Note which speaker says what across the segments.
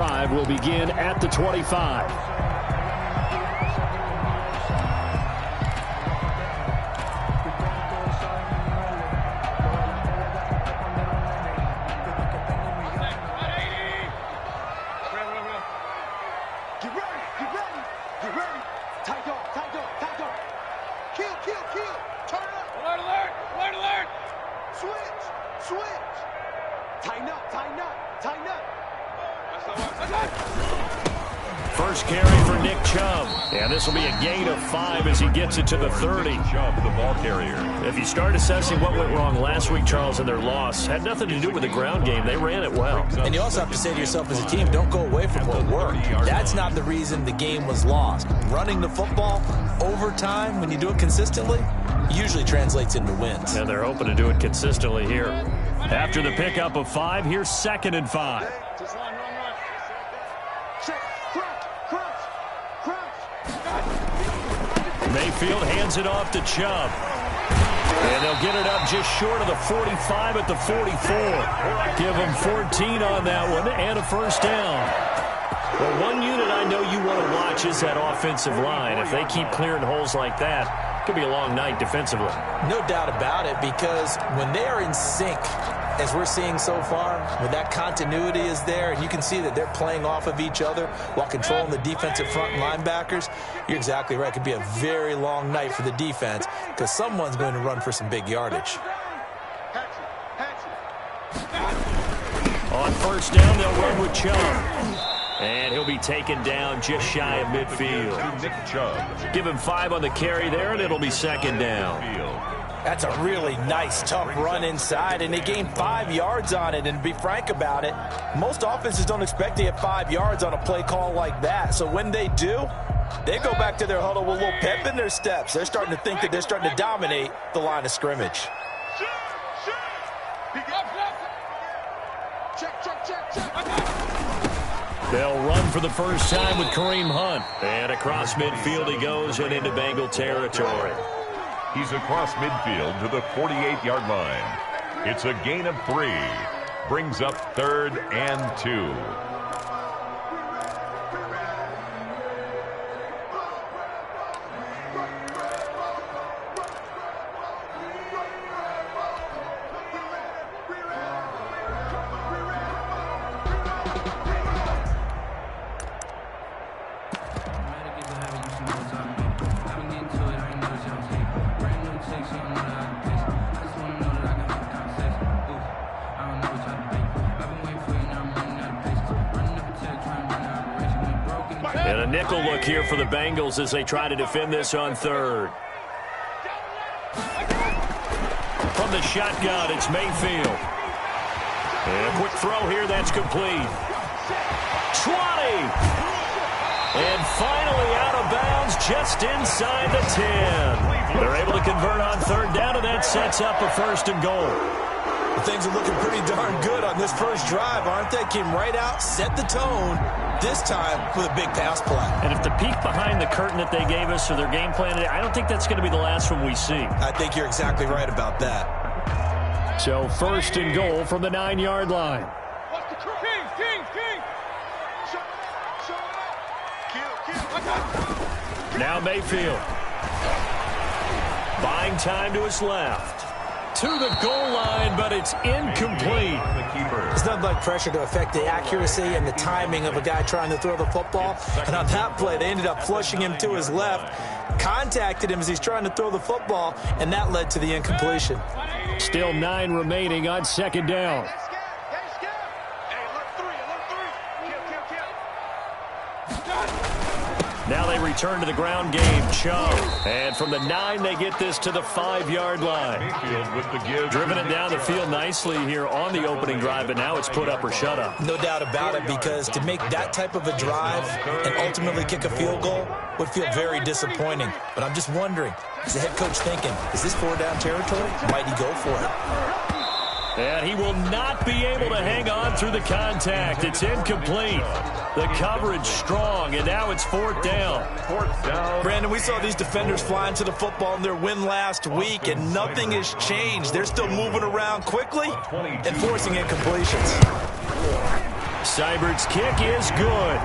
Speaker 1: drive will begin at the 25. First carry for Nick Chubb. And this will be a gain of 5 as he gets it to the 30.
Speaker 2: Chubb, the ball carrier.
Speaker 1: If you start assessing what went wrong last week, Charles, in their loss, had nothing to do with the ground game. They ran it well.
Speaker 3: And you also have to say to yourself as a team, don't go away from what worked. That's not the reason the game was lost. Running the football over time, when you do it consistently, usually translates into wins.
Speaker 1: And they're hoping to do it consistently here. After the pickup of 5, here's 2nd and 5. Mayfield hands it off to Chubb. And they'll get it up just short of the 45 at the 44. Give them 14 on that one and a first down. Well, one unit I know you want to watch is that offensive line. If they keep clearing holes like that, it could be a long night defensively.
Speaker 3: No doubt about it, because when they are in sync, as we're seeing so far, when that continuity is there, and you can see that they're playing off of each other while controlling the defensive front and linebackers, you're exactly right. It could be a very long night for the defense because someone's going to run for some big yardage.
Speaker 1: On first down, they'll run with Chubb. And he'll be taken down just shy of midfield.
Speaker 2: Nick Chubb.
Speaker 1: Give him 5 on the carry there, and it'll be 2nd down.
Speaker 3: That's a really nice, tough run inside, and they gained 5 yards on it. And to be frank about it, most offenses don't expect to get 5 yards on a play call like that. So when they do, they go back to their huddle with a little pep in their steps. They're starting to think that they're starting to dominate the line of scrimmage.
Speaker 1: They'll run for the first time with Kareem Hunt. And across midfield he goes and into Bengal territory.
Speaker 2: He's across midfield to the 48-yard line. It's a gain of 3. Brings up 3rd and 2.
Speaker 1: And a nickel look here for the Bengals as they try to defend this on 3rd. From the shotgun, it's Mayfield. And a quick throw here, that's complete. 20! And finally out of bounds just inside the 10. They're able to convert on 3rd down, and that sets up a 1st and goal.
Speaker 3: Well, things are looking pretty darn good on this first drive, aren't they? Came right out, set the tone, this time with a big pass play.
Speaker 1: And if the peek behind the curtain that they gave us or their game plan today, I don't think that's going to be the last one we see.
Speaker 3: I think you're exactly right about that.
Speaker 1: So 1st and goal from the 9-yard line. Now Mayfield. Buying time to his left. To the goal line, but it's incomplete.
Speaker 3: It's nothing like pressure to affect the accuracy and the timing of a guy trying to throw the football. And on that play, they ended up flushing him to his left, contacted him as he's trying to throw the football, and that led to the incompletion.
Speaker 1: Still 9 remaining on 2nd down. Now they return to the ground game. Chubb. And from the 9, they get this to the 5-yard line. Driven it down the field nicely here on the opening drive, but now it's put up or shut up.
Speaker 3: No doubt about it, because to make that type of a drive and ultimately kick a field goal would feel very disappointing. But I'm just wondering, is the head coach thinking, is this 4-down territory? Might he go for it?
Speaker 1: And he will not be able to hang on through the contact. It's incomplete. The coverage strong, and now it's 4th down.
Speaker 3: Brandon, we saw these defenders flying to the football in their win last week, and nothing has changed. They're still moving around quickly and forcing incompletions.
Speaker 1: Seibert's kick is good.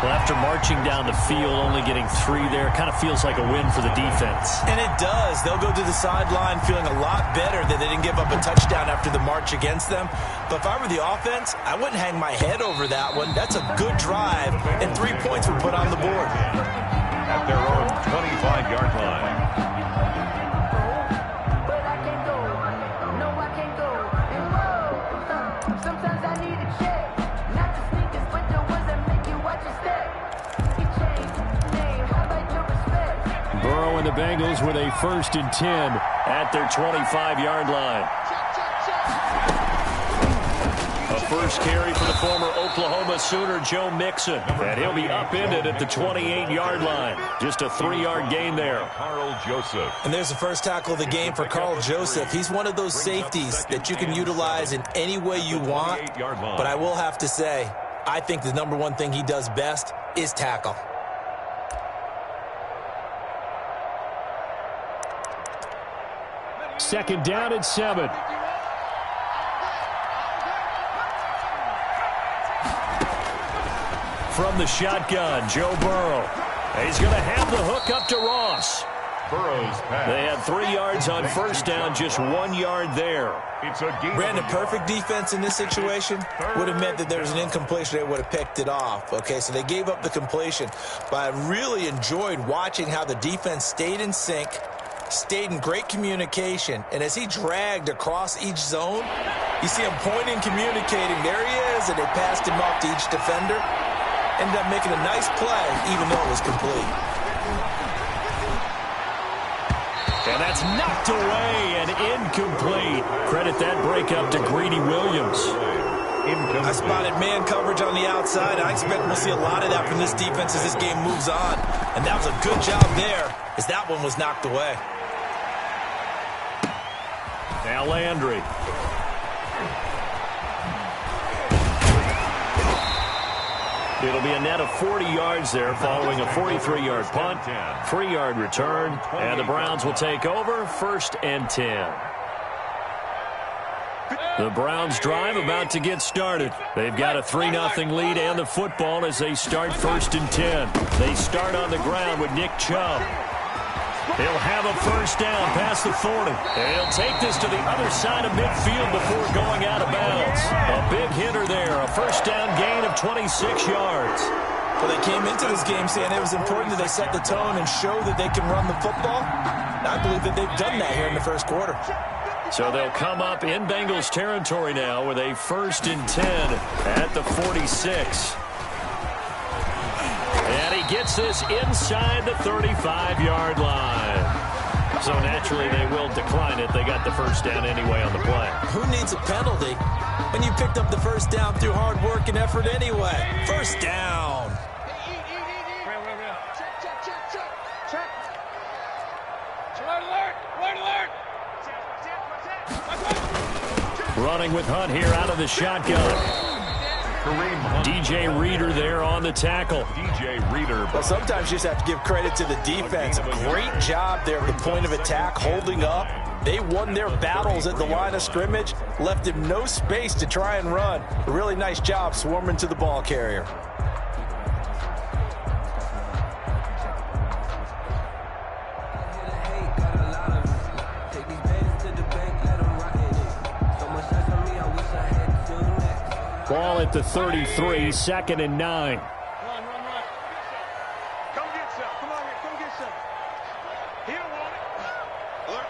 Speaker 1: Well, after marching down the field, only getting 3 there, kind of feels like a win for the defense.
Speaker 3: And it does. They'll go to the sideline feeling a lot better that they didn't give up a touchdown after the march against them. But if I were the offense, I wouldn't hang my head over that one. That's a good drive, and 3 points were put on the board.
Speaker 2: At their own 25-yard line.
Speaker 1: Burrow and the Bengals with a 1st and 10 at their 25-yard line. A first carry for the former Oklahoma Sooner, Joe Mixon. And he'll be upended at the 28-yard line. Just a 3-yard gain there.
Speaker 2: Carl Joseph.
Speaker 3: And there's the first tackle of the game for Carl Joseph. He's one of those safeties that you can utilize in any way you want. But I will have to say, I think the number one thing he does best is tackle.
Speaker 1: Second down at 7. From the shotgun, Joe Burrow. He's going to have the hook up to Ross.
Speaker 2: Burrow's pass.
Speaker 1: They had 3 yards on first down, just 1 yard there.
Speaker 2: It's a game.
Speaker 3: Brandon, perfect defense in this situation would have meant that there was an incompletion. They would have picked it off. Okay, so they gave up the completion. But I really enjoyed watching how the defense stayed in sync, stayed in great communication, and as he dragged across each zone, you see him pointing, communicating. There he is, and they passed him off to each defender. Ended up making a nice play, even though it was complete.
Speaker 1: And that's knocked away and incomplete. Credit that breakup to Greedy Williams.
Speaker 3: I spotted man coverage on the outside. I expect we'll see a lot of that from this defense as this game moves on. And that was a good job there, as that one was knocked away.
Speaker 1: Now Landry. It'll be a net of 40 yards there following a 43-yard punt, 3-yard return, and the Browns will take over 1st and 10. The Browns drive about to get started. They've got a 3-0 lead and the football as they start 1st and 10. They start on the ground with Nick Chubb. He'll have a first down past the 40. And he'll take this to the other side of midfield before going out of bounds. A big hitter there, a first down gain of 26 yards.
Speaker 3: Well, they came into this game saying it was important that they set the tone and show that they can run the football. I believe that they've done that here in the first quarter.
Speaker 1: So they'll come up in Bengals territory now with a 1st and 10 at the 46. And he gets this inside the 35-yard line. So naturally they will decline it. They got the first down anyway on the play.
Speaker 3: Who needs a penalty when you picked up the first down through hard work and effort anyway? First down.
Speaker 1: Running with Hunt here out of the shotgun. DJ Reader there on the tackle.
Speaker 2: DJ Reader.
Speaker 3: Well, sometimes you just have to give credit to the defense. Great job there at the point of attack, holding up. They won their battles at the line of scrimmage, left him no space to try and run. A really nice job swarming to the ball carrier.
Speaker 1: Ball at the 33, 2nd and 9.
Speaker 4: Run. Come get some. Come on here. Come get some. He don't want it. Alert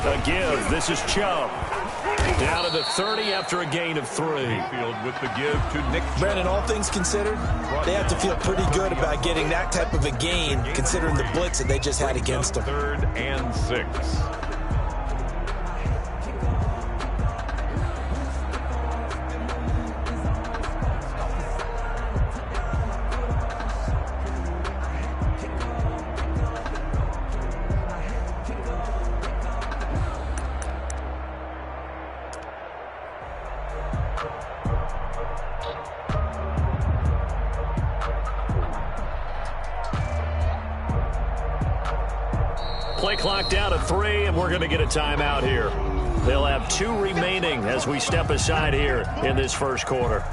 Speaker 4: 3.
Speaker 1: A give. This is Chubb. Down to the 30 after a gain of 3.
Speaker 2: Field with the give to Nick Chubb.
Speaker 3: Brandon, all things considered, they have to feel pretty good about getting that type of a gain, considering the blitz that they just had against them.
Speaker 2: 3rd and 6.
Speaker 1: Play clock down to 3, and we're going to get a timeout here. They'll have 2 remaining as we step aside here in this first quarter.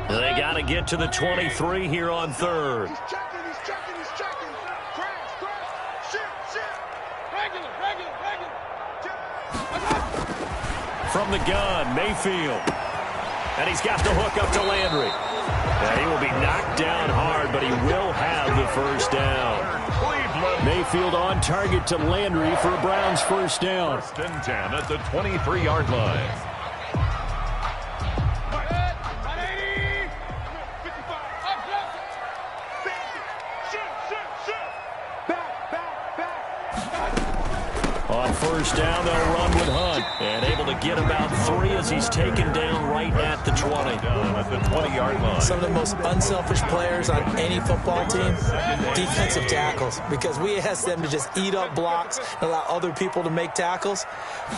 Speaker 1: They got to get to the 23 here on third.
Speaker 4: He's checking. Crash. Shit. Regular.
Speaker 1: From the gun, Mayfield. And he's got the hook up to Landry. And he will be knocked down hard, but he will have the first down. Mayfield on target to Landry for a Browns first down.
Speaker 2: 1st and 10 at the 23-yard line.
Speaker 1: On first down, they'll run with Hunt. And able to get about 3 as he's taken down right at the 20.
Speaker 2: Down at the 20-yard line.
Speaker 3: Some of the most unselfish players on any football team, defensive tackles, because we ask them to just eat up blocks and allow other people to make tackles.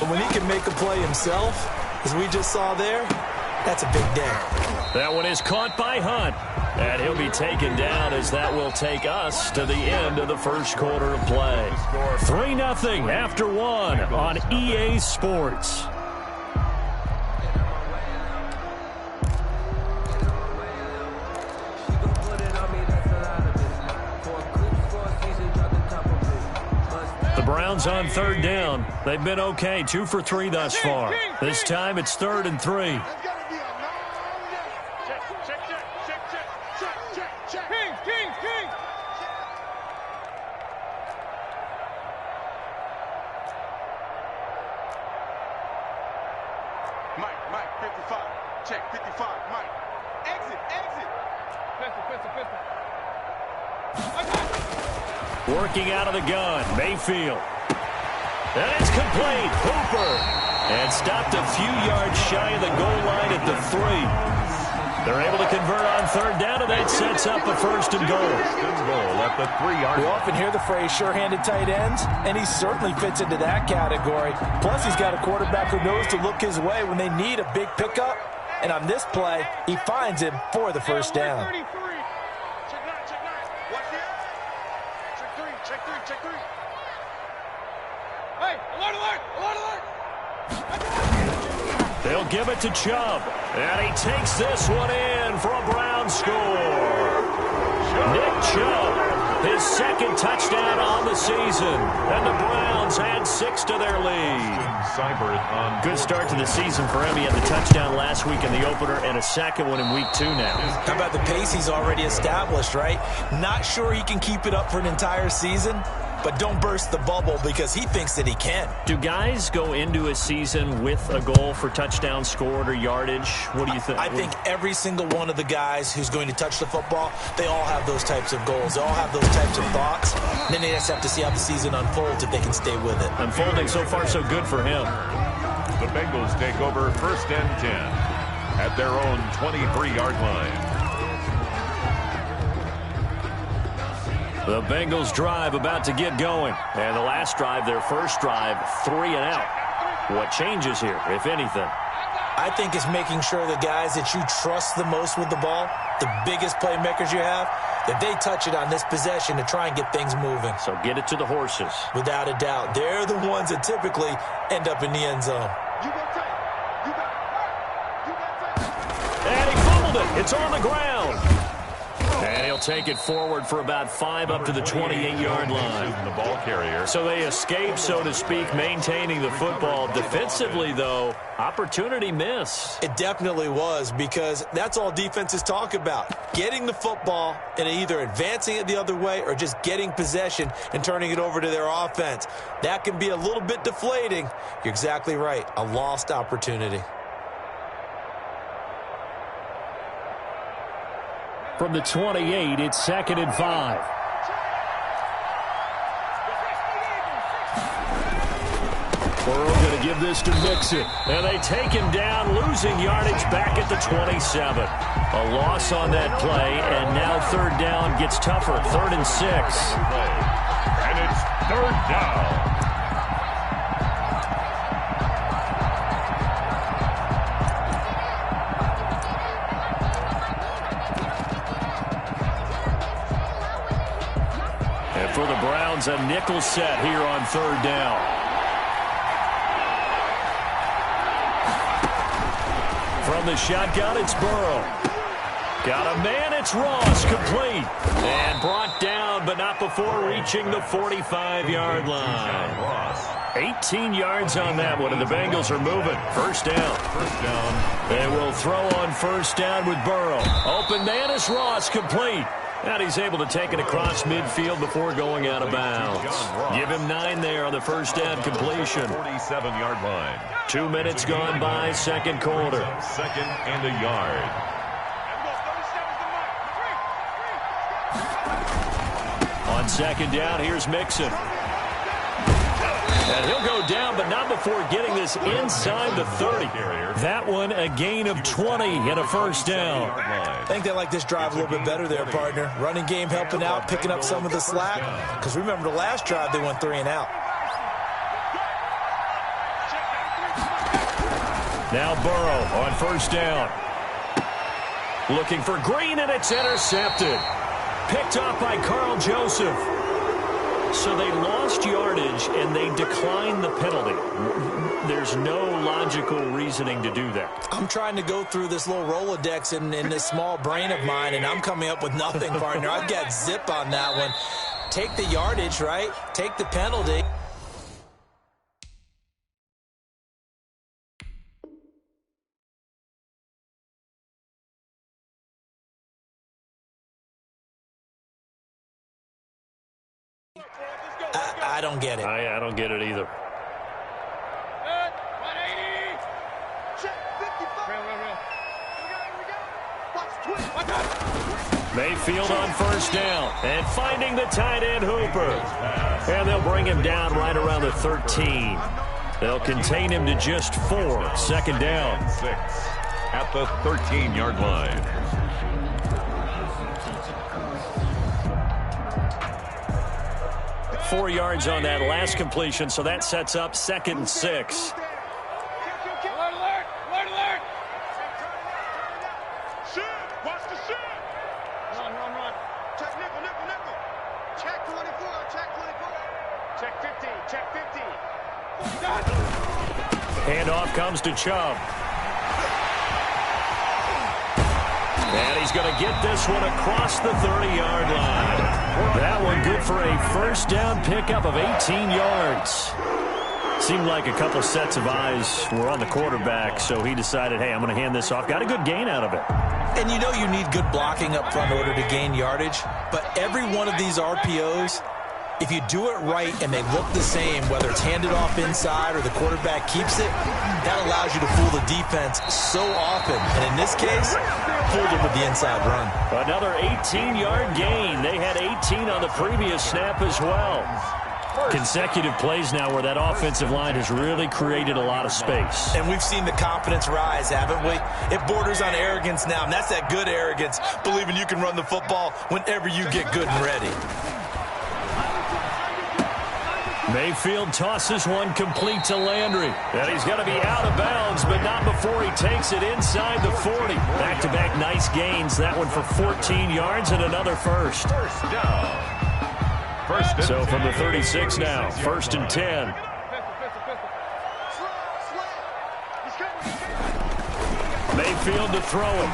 Speaker 3: But when he can make a play himself, as we just saw there, that's a big day.
Speaker 1: That one is caught by Hunt. And he'll be taken down as that will take us to the end of the first quarter of play. 3-0 after 1 on EA Sports. The Browns on third down. They've been okay, 2 for 3 thus far. This time it's 3rd and 3.
Speaker 4: Mike, 55. Check, 55. Mike. Exit. Pistol.
Speaker 1: Working out of the gun, Mayfield. And it's complete. Hooper. And stopped a few yards shy of the goal line at the 3. They're able to convert on third down, and that sets up a 1st and goal.
Speaker 2: 1st and goal at the 3-yard line.
Speaker 3: We often hear the phrase sure-handed tight ends, and he certainly fits into that category. Plus, he's got a quarterback who knows to look his way when they need a big pickup. And on this play, he finds him for the first down.
Speaker 4: Check 9. Watch the edge. Check 3. Hey, alert.
Speaker 1: They'll give it to Chubb. And he takes this one in for a Brown score. Nick Chubb, his 2nd touchdown on the season. And the Browns add 6 to their lead. Good start to the season for him. He had the touchdown last week in the opener and a 2nd one in week 2 now.
Speaker 3: How about the pace he's already established, right? Not sure he can keep it up for an entire season, but don't burst the bubble because he thinks that he can.
Speaker 1: Do guys go into a season with a goal for touchdown scored or yardage? What do you think?
Speaker 3: I think every single one of the guys who's going to touch the football, they all have those types of goals. They all have those types of thoughts. And then they just have to see how the season unfolds if they can stay with it.
Speaker 1: Unfolding so far so good for him.
Speaker 2: The Bengals take over 1st and 10 at their own 23-yard line.
Speaker 1: The Bengals drive about to get going. And the last drive, their first drive, 3 and out. What changes here, if anything?
Speaker 3: I think it's making sure the guys that you trust the most with the ball, the biggest playmakers you have, that they touch it on this possession to try and get things moving.
Speaker 1: So get it to the horses.
Speaker 3: Without a doubt. They're the ones that typically end up in the end zone.
Speaker 1: And he fumbled it. It's on the ground. And he'll take it forward for about 5 up to the 28-yard line.
Speaker 2: The ball carrier.
Speaker 1: So they escape, so to speak, maintaining the football. Defensively, though, opportunity miss.
Speaker 3: It definitely was, because that's all defenses talk about. Getting the football and either advancing it the other way or just getting possession and turning it over to their offense. That can be a little bit deflating. You're exactly right. A lost opportunity.
Speaker 1: From the 28, it's 2nd and 5. Burrow going to give this to Mixon. And they take him down, losing yardage back at the 27. A loss on that play, and now third down gets tougher. 3rd and 6.
Speaker 2: And it's 3rd down.
Speaker 1: For the Browns, a nickel set here on 3rd down. From the shotgun, it's Burrow. Got a man, it's Ross, complete. And brought down, but not before reaching the 45-yard line. 18 yards on that one, and the Bengals are moving. First down. They will throw on first down with Burrow. Open man is Ross, complete. And he's able to take it across midfield before going out of bounds. Give him 9 there on the first down completion.
Speaker 2: 47-yard line.
Speaker 1: 2 minutes gone by, second quarter.
Speaker 2: 2nd and a yard.
Speaker 1: On second down, here's Mixon. And he'll go down, but not before getting this inside the 30. That one, a gain of 20 and a first down.
Speaker 3: I think they like this drive a little bit better there, partner. Running game helping out, picking up some of the slack. Because remember, the last drive, they went 3 and out.
Speaker 1: Now Burrow on first down. Looking for Green, and it's intercepted. Picked off by Carl Joseph. So they lost yardage, and they declined the penalty. There's no logical reasoning to do that.
Speaker 3: I'm trying to go through this little Rolodex in this small brain of mine, and I'm coming up with nothing, partner. I've got zip on that one. Take the yardage, right? Take the penalty. I don't get it.
Speaker 1: I don't get it either. Mayfield on first down and finding the tight end Hooper. And they'll bring him down right around the 13. They'll contain him to just 4. Second down.
Speaker 2: 6 at the 13-yard line.
Speaker 1: Four yards on that last completion, so that sets up 2nd and 6.
Speaker 4: Alert! Shoot! Watch the shoot! Run. Check nickel. Check 24. Check 50. Check 50.
Speaker 1: Handoff comes to Chubb. And he's going to get this one across the 30-yard line. That one good for a first down pickup of 18 yards. Seemed like a couple sets of eyes were on the quarterback, so he decided, hey, I'm going to hand this off. Got a good gain out of it.
Speaker 3: And you know you need good blocking up front in order to gain yardage. But every one of these RPOs, if you do it right and they look the same, whether it's handed off inside or the quarterback keeps it, that allows you to fool the defense so often. And in this case, fooled them with the inside run.
Speaker 1: Another 18-yard gain. They had 18 on the previous snap as well. Consecutive plays now where that offensive line has really created a lot of space.
Speaker 3: And we've seen the confidence rise, haven't we? It borders on arrogance now, and that's that good arrogance, believing you can run the football whenever you get good and ready.
Speaker 1: Mayfield tosses one complete to Landry. And he's going to be out of bounds, but not before he takes it inside the 40. Back-to-back nice gains. That one for 14 yards and another first.
Speaker 2: First down.
Speaker 1: So from the 36 now, 1st and 10. Mayfield to throw him.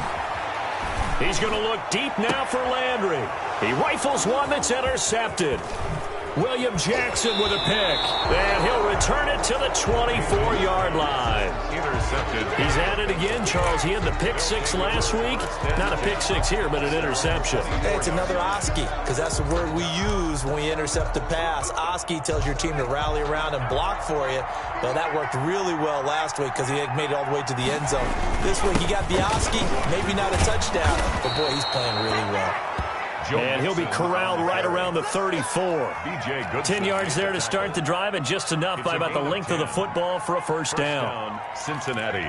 Speaker 1: He's going to look deep now for Landry. He rifles one that's intercepted. William Jackson with a pick. And he'll return it to the 24-yard line.
Speaker 2: Intercepted.
Speaker 1: He's at it again, Charles. He had the pick 6 last week. Not a pick 6 here, but an interception.
Speaker 3: Hey, it's another Oski, because that's the word we use when we intercept a pass. Oski tells your team to rally around and block for you. Well, that worked really well last week because he made it all the way to the end zone. This week he got the Oski, maybe not a touchdown, but boy, he's playing really well.
Speaker 1: And he'll be corralled right around the 34. 10 yards there to start the drive, and just enough by about the length of the football for a first down.
Speaker 2: Cincinnati.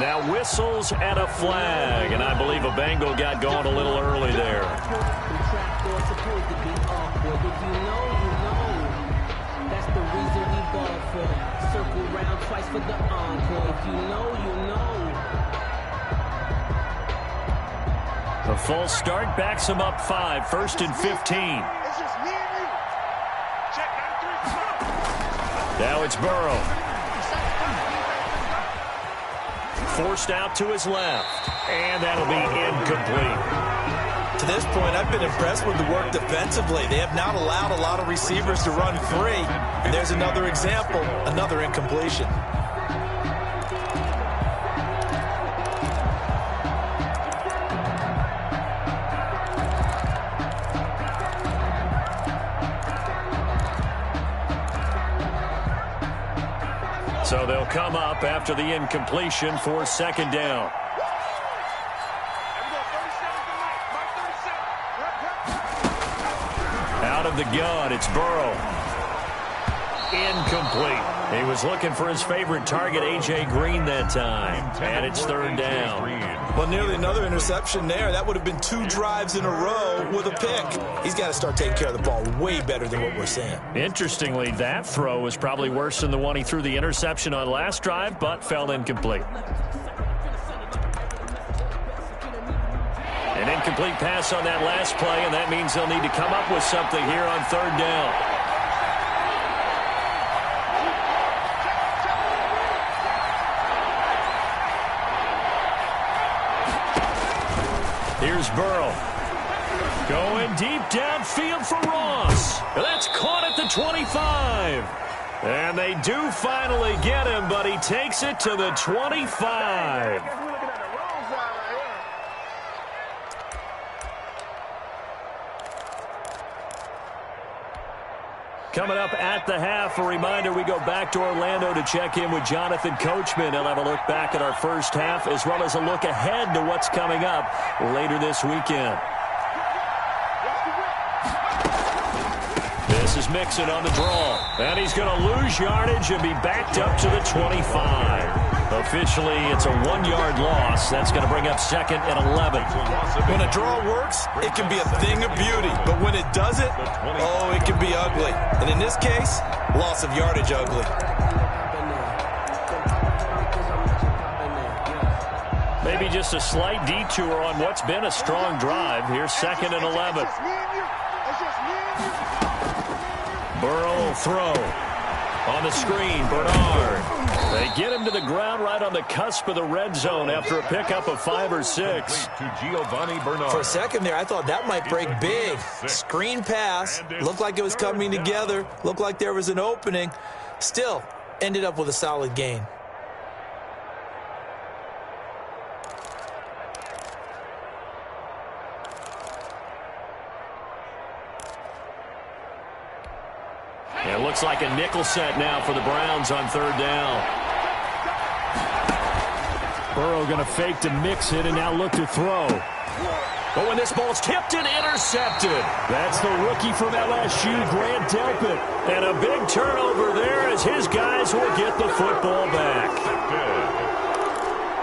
Speaker 1: Now whistles and a flag, and I believe a Bengal got going a little early there.
Speaker 5: That's the reason we ball for. Circle round twice for the encore. If you know, you know.
Speaker 1: The false start backs him up 5, 1st and 15.
Speaker 4: It's just me and you. Check 93.
Speaker 1: Now it's Burrow. Forced out to his left, and that'll be incomplete.
Speaker 3: To this point, I've been impressed with the work defensively. They have not allowed a lot of receivers to run free. And there's another example, another incompletion.
Speaker 1: So they'll come up after the incompletion for second down. Out of the gun, it's Burrow. Incomplete. He was looking for his favorite target, A.J. Green, that time. And it's third down.
Speaker 3: Well, nearly another interception there. That would have been 2 drives in a row with a pick. He's got to start taking care of the ball way better than what we're seeing.
Speaker 1: Interestingly, that throw was probably worse than the one he threw the interception on last drive, but fell incomplete. An incomplete pass on that last play, and that means they'll need to come up with something here on third down. Here's Burrow. Going deep downfield for Ross. That's caught at the 25. And they do finally get him, but he takes it to the 25. Coming up at the half, a reminder, we go back to Orlando to check in with Jonathan Coachman. He'll have a look back at our first half as well as a look ahead to what's coming up later this weekend. This is Mixon on the draw. And he's going to lose yardage and be backed up to the 25. Officially, it's a 1-yard loss. That's going to bring up second and 11.
Speaker 3: When a draw works, it can be a thing of beauty. But when it doesn't, oh, it can be ugly. And in this case, loss of yardage ugly.
Speaker 1: Maybe just a slight detour on what's been a strong drive. Here's second and 11. Burrow will throw. On the screen, Bernard. They get him to the ground right on the cusp of the red zone after a pickup of 5 or 6.
Speaker 2: To Giovanni Bernard.
Speaker 3: For a second there, I thought that might break big. Screen pass. Looked like it was coming together. Looked like there was an opening. Still, ended up with a solid gain.
Speaker 1: It looks like a nickel set now for the Browns on third down. Burrow going to fake to mix it and now look to throw. But when this ball's tipped and intercepted, that's the rookie from LSU, Grant Delpit. And a big turnover there as his guys will get the football back.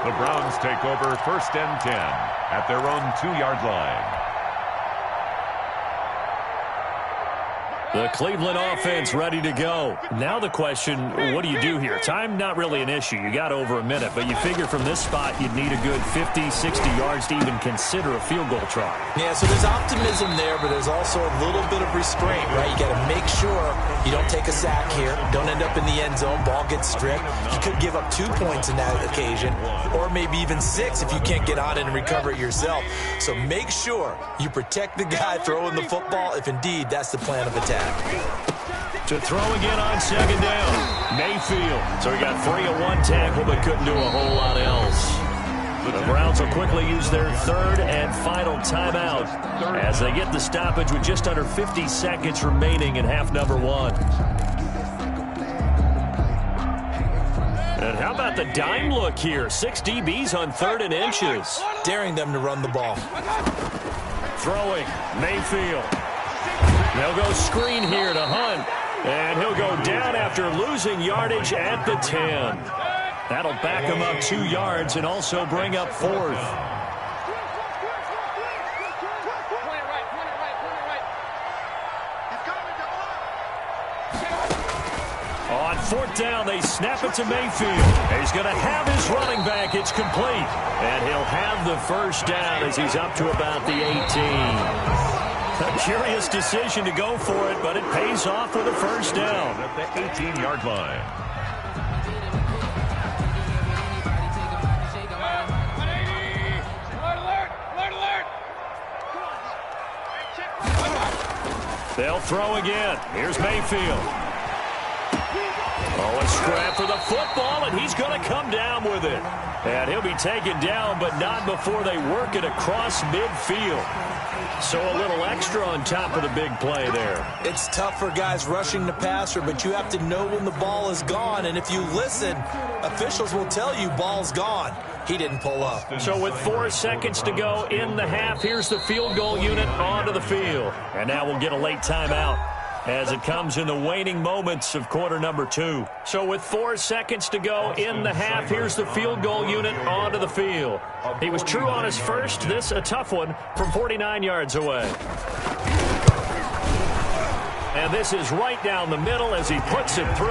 Speaker 2: The Browns take over first and 10 at their own 2-yard line.
Speaker 1: The Cleveland offense ready to go. Now the question, what do you do here? Time not really an issue. You got over a minute, but you figure from this spot you'd need a good 50, 60 yards to even consider a field goal try.
Speaker 3: Yeah, so there's optimism there, but there's also a little bit of restraint, right? You got to make sure you don't take a sack here. Don't end up in the end zone. Ball gets stripped. You could give up 2 points in that occasion, or maybe even 6 if you can't get on it and recover it yourself. So make sure you protect the guy throwing the football if indeed that's the plan of attack.
Speaker 1: To throw again on second down, Mayfield. So he got 3 of 1 tackle, but couldn't do a whole lot else. The Browns will quickly use their third and final timeout as they get the stoppage with just under 50 seconds remaining in half number one. And how about the dime look here? 6 DBs on 3rd and inches.
Speaker 3: Daring them to run the ball.
Speaker 1: Throwing, Mayfield. They'll go screen here to Hunt. And he'll go down after losing yardage at the 10. That'll back him up 2 yards and also bring up 4th. On 4th down, they snap it to Mayfield. He's going to have his running back. It's complete. And he'll have the first down as he's up to about the 18. A curious decision to go for it, but it pays off with a first down.
Speaker 2: At the 18-yard line.
Speaker 1: They'll throw again. Here's Mayfield. Oh, a scrap for the football, and he's going to come down with it. And he'll be taken down, but not before they work it across midfield. So a little extra on top of the big play there.
Speaker 3: It's tough for guys rushing the passer, but you have to know when the ball is gone. And if you listen, officials will tell you ball's gone. He didn't pull up.
Speaker 1: So with 4 seconds to go in the half, here's the field goal unit onto the field. And now we'll get a late timeout as it comes in the waning moments of quarter number 2. So with 4 seconds to go in the half, here's the field goal unit onto the field. He was true on his first. This a tough one from 49 yards away. And this is right down the middle as he puts it through.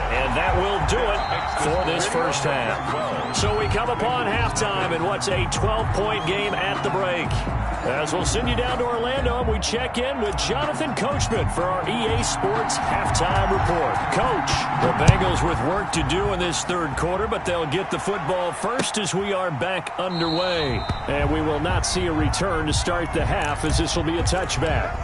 Speaker 1: And that will do it for this first half. So we come upon halftime in what's a 12-point game at the break. As we'll send you down to Orlando, and we check in with Jonathan Coachman for our EA Sports Halftime Report. Coach, the Bengals with work to do in this third quarter, but they'll get the football first as we are back underway. And we will not see a return to start the half as this will be a touchback.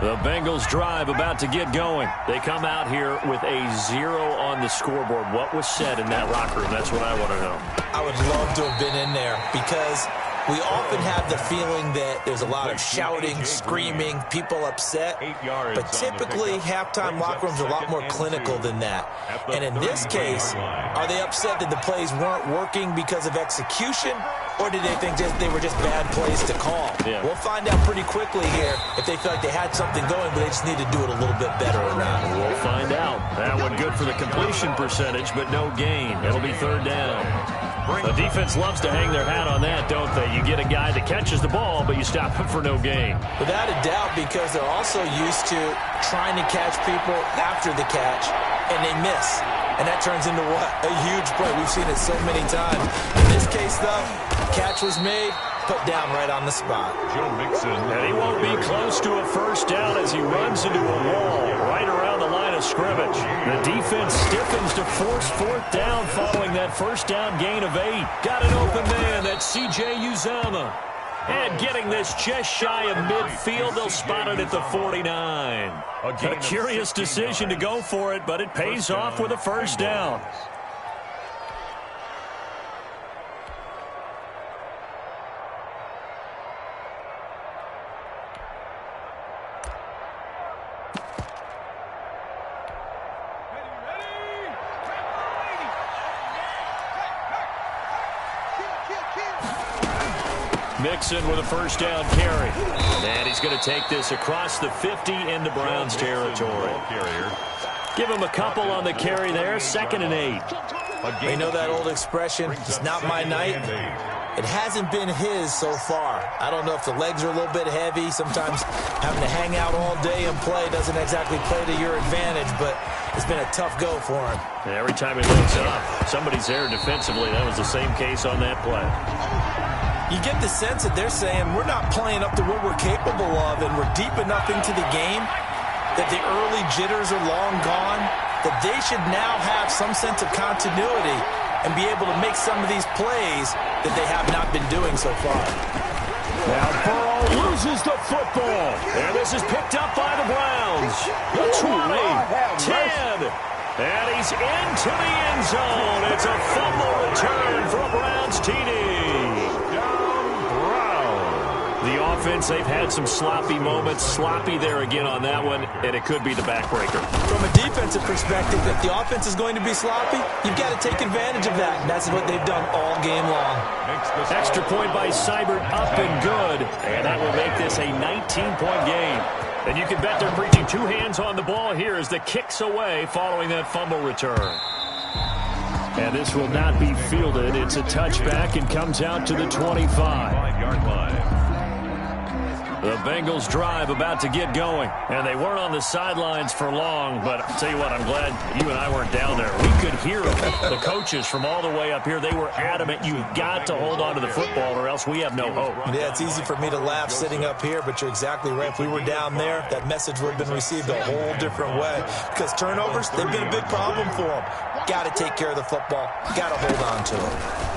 Speaker 1: The Bengals drive about to get going. They come out here with a 0 on the scoreboard. What was said in that locker room? That's what I want to know.
Speaker 3: I would love to have been in there because we often have the feeling that there's a lot of shouting, screaming, people upset. But typically, halftime locker rooms are a lot more clinical than that. And in this case, are they upset that the plays weren't working because of execution? Or did they think they were just bad plays to call?
Speaker 1: Yeah.
Speaker 3: We'll find out pretty quickly here if they feel like they had something going, but they just need to do it a little bit better or not.
Speaker 1: We'll find out. That one good for the completion percentage, but no gain. It'll be third down. The defense loves to hang their hat on that, don't they? You get a guy that catches the ball, but you stop him for no gain.
Speaker 3: Without a doubt, because they're also used to trying to catch people after the catch, and they miss. And that turns into what? A huge play. We've seen it so many times. In this case, though, catch was made, put down right on the spot.
Speaker 2: Joe Mixon.
Speaker 1: And he won't be close to a first down as he runs into a wall right around the line of scrimmage. The defense stiffens to force 4th down following that first down gain of 8. Got an open man. That's C.J. Uzomah. And getting this just shy of midfield, they'll spot it at the 49. A curious decision to go for it, but it pays off with a first down. Mixon with a first down carry. And he's going to take this across the 50 into Browns territory. Give him a couple on the carry there. 2nd and 8.
Speaker 3: You know that old expression, it's not my night? It hasn't been his so far. I don't know if the legs are a little bit heavy. Sometimes having to hang out all day and play doesn't exactly play to your advantage, but it's been a tough go for him.
Speaker 1: And every time he looks up, somebody's there defensively. That was the same case on that play.
Speaker 3: You get the sense that they're saying we're not playing up to what we're capable of, and we're deep enough into the game that the early jitters are long gone, that they should now have some sense of continuity and be able to make some of these plays that they have not been doing so far.
Speaker 1: Now Burrow loses the football. And this is picked up by the Browns. The 20, 10. And he's into the end zone. It's a fumble return for a Browns TD. The offense, they've had some sloppy moments. Sloppy there again on that one, and it could be the backbreaker.
Speaker 3: From a defensive perspective, if the offense is going to be sloppy, you've got to take advantage of that, and that's what they've done all game long.
Speaker 1: Extra point by Seibert, up and good, and that will make this a 19-point game. And you can bet they're preaching two hands on the ball here as the kick's away following that fumble return. And this will not be fielded. It's a touchback and comes out to the 25-yard line. The Bengals drive about to get going, and they weren't on the sidelines for long, but I'll tell you what, I'm glad you and I weren't down there. We could hear them. The coaches from all the way up here, they were adamant, you've got to hold on to the football or else we have no hope.
Speaker 3: Yeah, it's easy for me to laugh sitting up here, but you're exactly right. If we were down there, that message would have been received a whole different way because turnovers, they've been a big problem for them. Got to take care of the football. Got to hold on to it.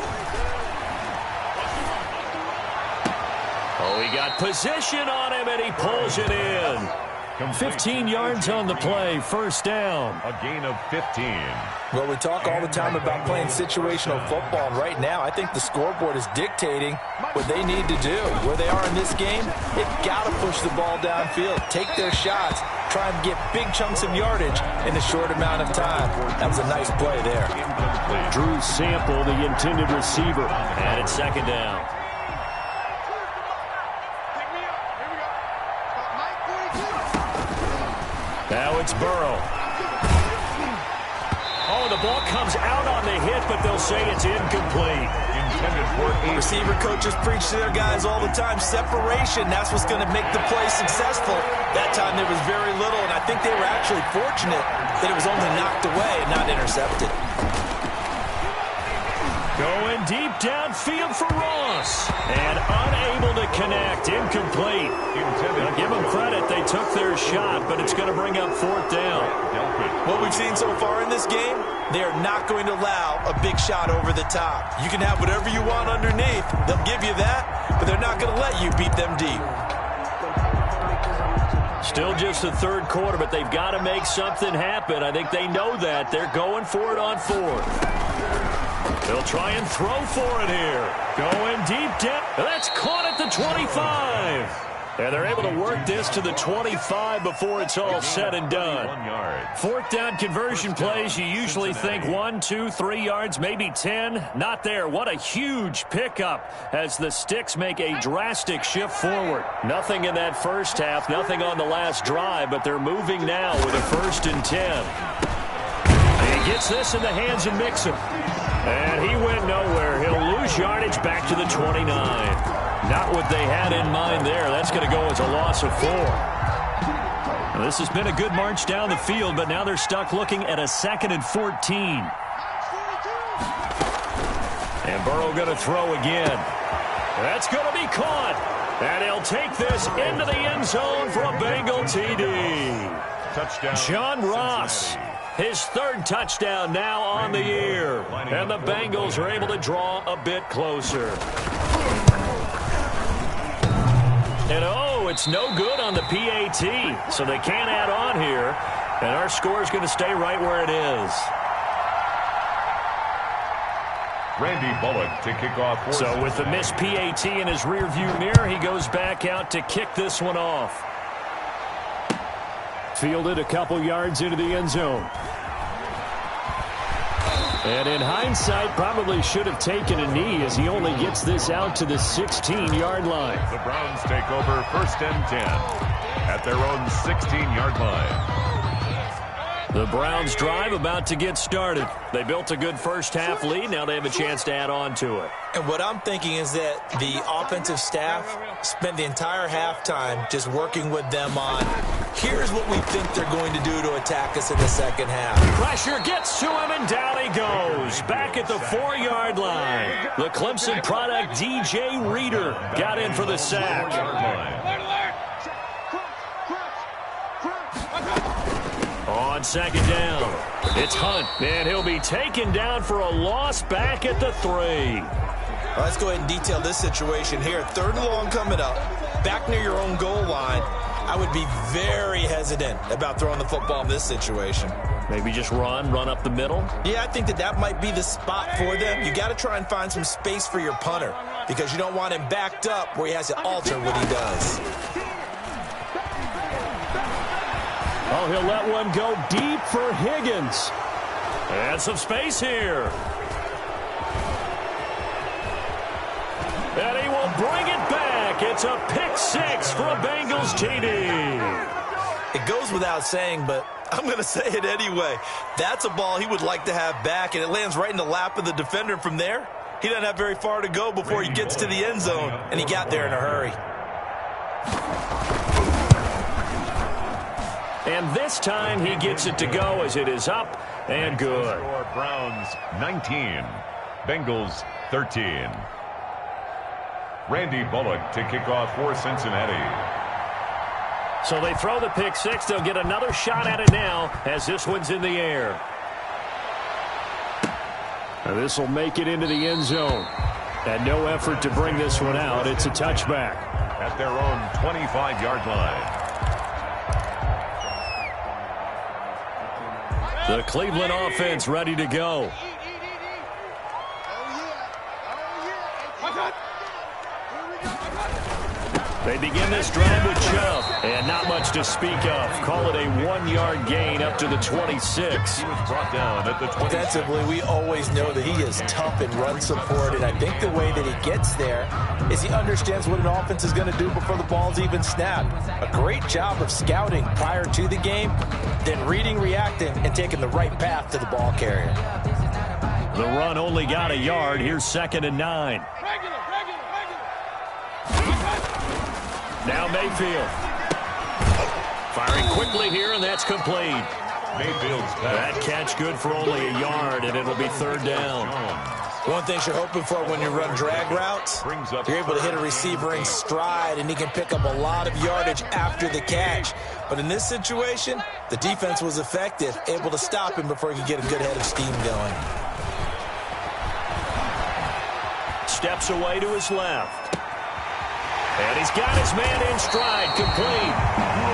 Speaker 1: Oh, he got position on him, and he pulls it in. 15 yards on the play, first down.
Speaker 2: A gain of 15.
Speaker 3: Well, we talk all the time about playing situational football, and right now I think the scoreboard is dictating what they need to do. Where they are in this game, they've got to push the ball downfield, take their shots, try and get big chunks of yardage in a short amount of time. That was a nice play there.
Speaker 1: Drew Sample, the intended receiver, and it's second down. Now it's Burrow. Oh, the ball comes out on the hit, but they'll say it's incomplete.
Speaker 2: Intended for a
Speaker 3: receiver. Coaches preach to their guys all the time. Separation, that's what's going to make the play successful. That time there was very little, and I think they were actually fortunate that it was only knocked away and not intercepted.
Speaker 1: Going deep downfield for Ross. And unable to connect. Incomplete. Now give them credit. They took their shot, but it's going to bring up fourth down.
Speaker 3: What we've seen so far in this game, they are not going to allow a big shot over the top. You can have whatever you want underneath. They'll give you that, but they're not going to let you beat them deep.
Speaker 1: Still just the third quarter, but they've got to make something happen. I think they know that. They're going for it on fourth. They'll try and throw for it here. Going deep down. That's caught at the 25. And they're able to work this to the 25 before it's all said and done. Fourth down conversion plays, you usually think 1, 2, 3 yards, maybe 10. Not there. What a huge pickup as the Sticks make a drastic shift forward. Nothing in that first half, nothing on the last drive, but they're moving now with a 1st and 10. He gets this in the hands of Mixon. And he went nowhere. He'll lose yardage back to the 29. Not what they had in mind there. That's going to go as a loss of 4. Now, this has been a good march down the field, but now they're stuck looking at a 2nd and 14. And Burrow going to throw again. That's going to be caught. And he'll take this into the end zone for a Bengal TD.
Speaker 2: Touchdown.
Speaker 1: John Ross. His 3rd touchdown now on the year. And the Bengals are able to draw a bit closer. And oh, it's no good on the PAT. So they can't add on here. And our score is going to stay right where it is.
Speaker 2: Randy Bullock to kick off.
Speaker 1: So with the missed PAT in his rearview mirror, he goes back out to kick this one off. Fielded a couple yards into the end zone. And in hindsight, probably should have taken a knee as he only gets this out to the 16-yard line.
Speaker 2: The Browns take over 1st and 10 at their own 16-yard line.
Speaker 1: The Browns drive about to get started. They built a good first half lead. Now they have a chance to add on to it.
Speaker 3: And what I'm thinking is that the offensive staff spent the entire halftime just working with them on, here's what we think they're going to do to attack us in the second half.
Speaker 1: Pressure gets to him, and down he goes. Back at the 4-yard line. The Clemson product, DJ Reader, got in for the sack. On 2nd down, it's Hunt, and he'll be taken down for a loss back at the 3.
Speaker 3: Well, let's go ahead and detail this situation here. 3rd and long coming up, back near your own goal line. I would be very hesitant about throwing the football in this situation.
Speaker 1: Maybe just run up the middle?
Speaker 3: Yeah, I think that might be the spot for them. You got to try and find some space for your punter because you don't want him backed up where he has to alter what he does.
Speaker 1: Oh, he'll let one go deep for Higgins. And some space here. And he will bring it back. It's a pick 6 for a Bengals TD.
Speaker 3: It goes without saying, but I'm going to say it anyway. That's a ball he would like to have back, and it lands right in the lap of the defender. From there, he doesn't have very far to go before he gets to the end zone, and he got there in a hurry.
Speaker 1: And this time he gets it to go as it is up and good.
Speaker 2: Browns 19, Bengals 13. Randy Bullock to kick off for Cincinnati.
Speaker 1: So they throw the pick 6. They'll get another shot at it now as this one's in the air. And this will make it into the end zone. And no effort to bring this one out. It's a touchback.
Speaker 2: At their own 25-yard line.
Speaker 1: The Cleveland offense ready to go. They begin this drive with Chubb, and not much to speak of. Call it a 1-yard gain up to the 26.
Speaker 2: He was brought down at the 26.
Speaker 3: Defensively, we always know that he is tough in run support, and I think the way that he gets there is he understands what an offense is going to do before the ball's even snapped. A great job of scouting prior to the game, then reading, reacting, and taking the right path to the ball carrier.
Speaker 1: The run only got a yard. Here's 2nd and 9. Now Mayfield. Firing quickly here, and that's complete.
Speaker 2: Mayfield's
Speaker 1: That catch good for only a yard, and it'll be 3rd down.
Speaker 3: One thing you're hoping for when you run drag routes, you're able to hit a receiver in stride, and he can pick up a lot of yardage after the catch. But in this situation, the defense was effective, able to stop him before he could get a good head of steam going.
Speaker 1: Steps away to his left. And he's got his man in stride, complete.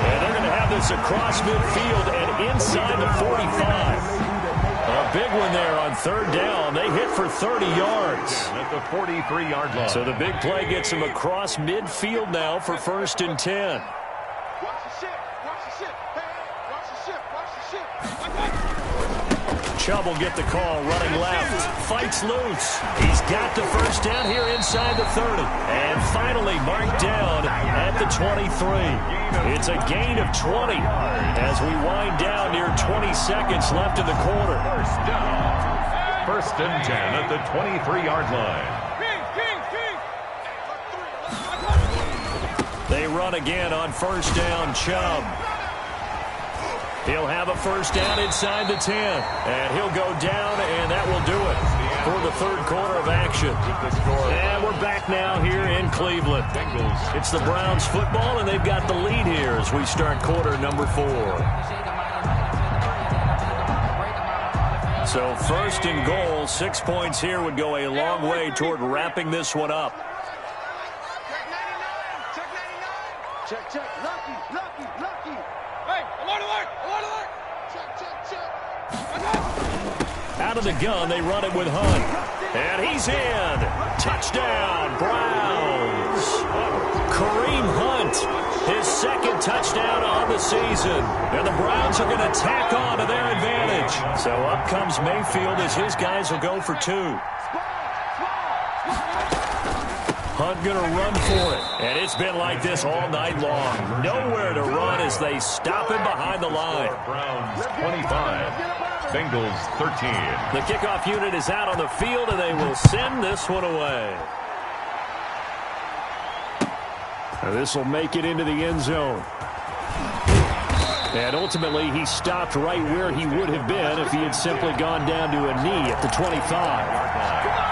Speaker 1: And they're going to have this across midfield and inside the 45. A big one there on 3rd down. They hit for 30 yards.
Speaker 2: At the 43-yard line.
Speaker 1: So the big play gets him across midfield now for 1st and 10.
Speaker 4: Watch the ship. Watch the ship. Hey, watch the ship. Watch the ship.
Speaker 1: Chubb will get the call, running left, fights loose. He's got the 1st down here inside the 30. And finally marked down at the 23. It's a gain of 20 as we wind down near 20 seconds left in the quarter.
Speaker 2: 1st down. 1st and 10 at the 23-yard line.
Speaker 1: They run again on 1st down, Chubb. He'll have a 1st down inside the 10. And he'll go down, and that will do it for the 3rd quarter of action. And we're back now here in Cleveland. It's the Browns football, and they've got the lead here as we start quarter number 4. So 1st and goal, 6 points here would go a long way toward wrapping this one up.
Speaker 4: Check, check. Lucky. Hey, alert. Check.
Speaker 1: Out of the gun, they run it with Hunt. And he's in. Touchdown, Browns. Kareem Hunt, his 2nd touchdown on the season. And the Browns are going to tack on to their advantage. So up comes Mayfield as his guys will go for 2. Hunt going to run for it. And it's been like this all night long. Nowhere to run as they stop him behind the line.
Speaker 2: Browns 25, Bengals 13.
Speaker 1: The kickoff unit is out on the field, and they will send this one away. Now this will make it into the end zone. And ultimately, he stopped right where he would have been if he had simply gone down to a knee at the 25.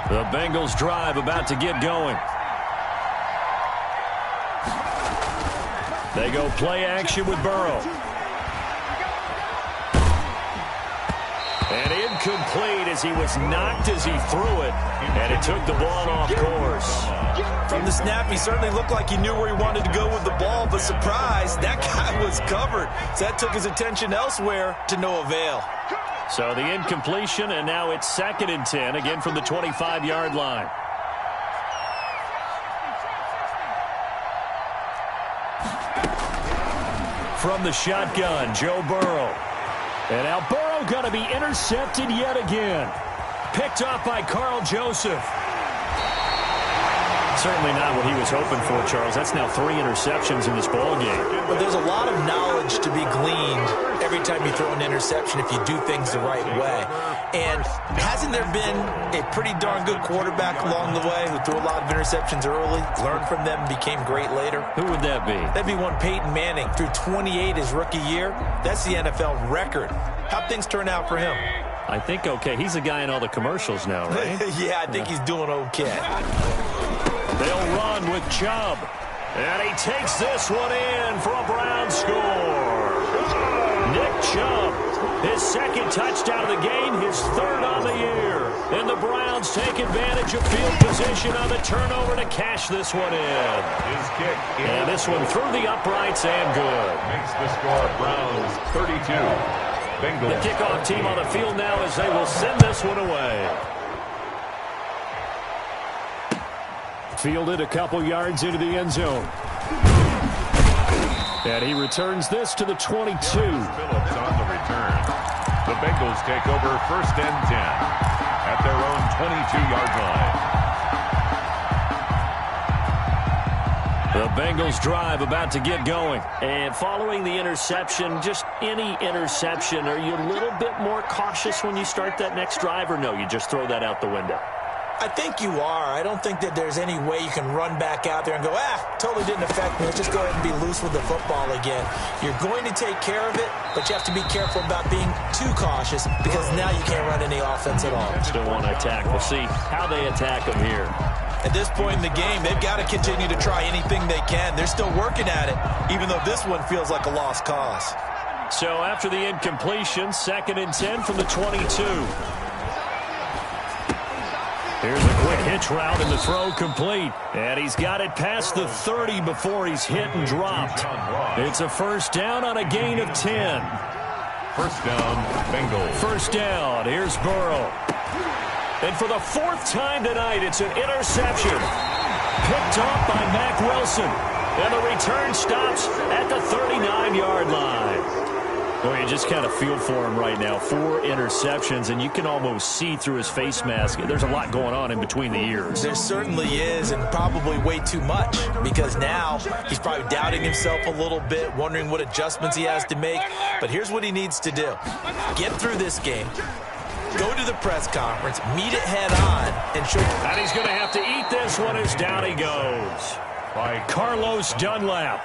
Speaker 1: The Bengals drive about to get going. They go play action with Burrow. incomplete as he was knocked as he threw it, and it took the ball off course.
Speaker 3: From the snap, he certainly looked like he knew where he wanted to go with the ball, but surprise, that guy was covered. So that took his attention elsewhere to no avail.
Speaker 1: So the incompletion, and now it's 2nd and 10, again from the 25-yard line. From the shotgun, Joe Burrow. And now Burrow going to be intercepted yet again. Picked off by Carl Joseph. Certainly not what he was hoping for, Charles. That's now 3 interceptions in this ball game.
Speaker 3: But there's a lot of knowledge to be gleaned every time you throw an interception if you do things the right way. And hasn't there been a pretty darn good quarterback along the way who threw a lot of interceptions early, learned from them, became great later?
Speaker 1: Who would that be?
Speaker 3: That'd be one Peyton Manning. Threw 28 his rookie year. That's the NFL record. How'd things turn out for him?
Speaker 1: I think okay. He's a guy in all the commercials now, right?
Speaker 3: Yeah, I think he's doing okay.
Speaker 1: They'll run with Chubb. And he takes this one in for a Brown score. Nick Chubb, his 2nd touchdown of the game, his 3rd on the year. And the Browns take advantage of field position on the turnover to cash this one in.
Speaker 2: His kick.
Speaker 1: And this one through the uprights and good.
Speaker 2: Makes the score Browns 32. Bengals.
Speaker 1: The kickoff team on the field now as they will send this one away. Fielded a couple yards into the end zone. And he returns this to the 22.
Speaker 2: Phillips on the return. The Bengals take over 1st and 10 at their own 22-yard line.
Speaker 1: The Bengals drive about to get going. And following the interception, just any interception, are you a little bit more cautious when you start that next drive, or no, you just throw that out the window?
Speaker 3: I think you are. I don't think that there's any way you can run back out there and go, totally didn't affect me. Let's just go ahead and be loose with the football again. You're going to take care of it, but you have to be careful about being too cautious because now you can't run any offense at all.
Speaker 1: Still want to attack. We'll see how they attack them here.
Speaker 3: At this point in the game, they've got to continue to try anything they can. They're still working at it, even though this one feels like a lost cause.
Speaker 1: So after the incompletion, 2nd and 10 from the 22. Here's a quick hitch route and the throw complete. And he's got it past the 30 before he's hit and dropped. It's a 1st down on a gain of 10.
Speaker 2: 1st down, Bengals.
Speaker 1: 1st down, here's Burrow. And for the 4th time tonight, it's an interception. Picked off by Mack Wilson. And the return stops at the 39-yard line. Boy, you just kind of feel for him right now. 4 interceptions, and you can almost see through his face mask. There's a lot going on in between the ears.
Speaker 3: There certainly is, and probably way too much, because now he's probably doubting himself a little bit, wondering what adjustments he has to make. But here's what he needs to do. Get through this game. Go to the press conference, meet it head on, and show.
Speaker 1: And he's going to have to eat this one as down he goes. By Carlos Dunlap.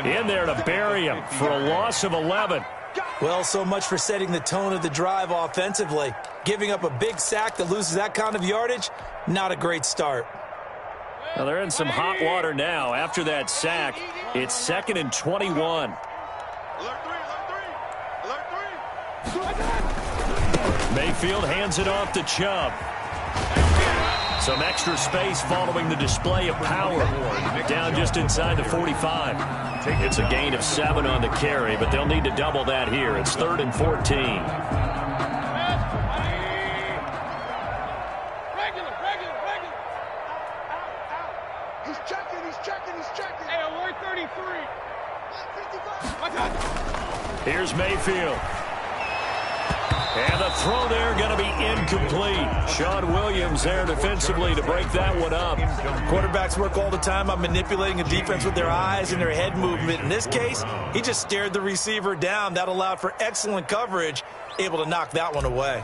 Speaker 1: In there to bury him for a loss of 11.
Speaker 3: Well, so much for setting the tone of the drive offensively. Giving up a big sack that loses that kind of yardage, not a great start.
Speaker 1: Well, they're in some hot water now. After that sack, it's 2nd and 21. Mayfield hands it off to Chubb. Some extra space following the display of power. Down just inside the 45. It's a gain of 7 on the carry, but they'll need to double that here. It's 3rd and 14.
Speaker 4: He's checking. Hey, alert 33.
Speaker 1: Here's Mayfield. And the throw there going to be incomplete. Sean Williams there defensively to break that one up.
Speaker 3: Quarterbacks work all the time on manipulating a defense with their eyes and their head movement. In this case, he just stared the receiver down. That allowed for excellent coverage, able to knock that one away.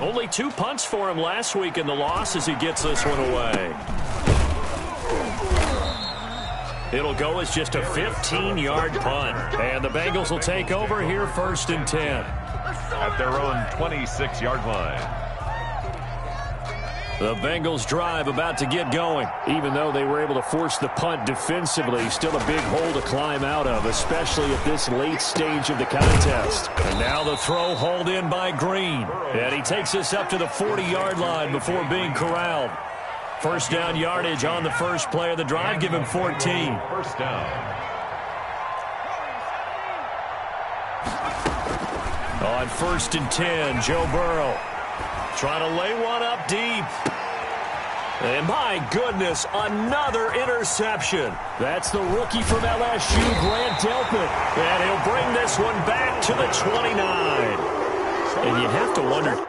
Speaker 1: Only 2 punts for him last week in the loss as he gets this one away. It'll go as just a 15-yard punt. And the Bengals will take over here 1st and 10.
Speaker 2: At their own 26-yard line.
Speaker 1: The Bengals drive about to get going. Even though they were able to force the punt defensively, still a big hole to climb out of, especially at this late stage of the contest. And now the throw hauled in by Green. And he takes us up to the 40-yard line before being corralled. First down yardage on the first play of the drive. Give him 14.
Speaker 2: First down.
Speaker 1: On 1st and 10, Joe Burrow trying to lay one up deep. And my goodness, another interception. That's the rookie from LSU, Grant Delpit. And he'll bring this one back to the 29. And you have to wonder,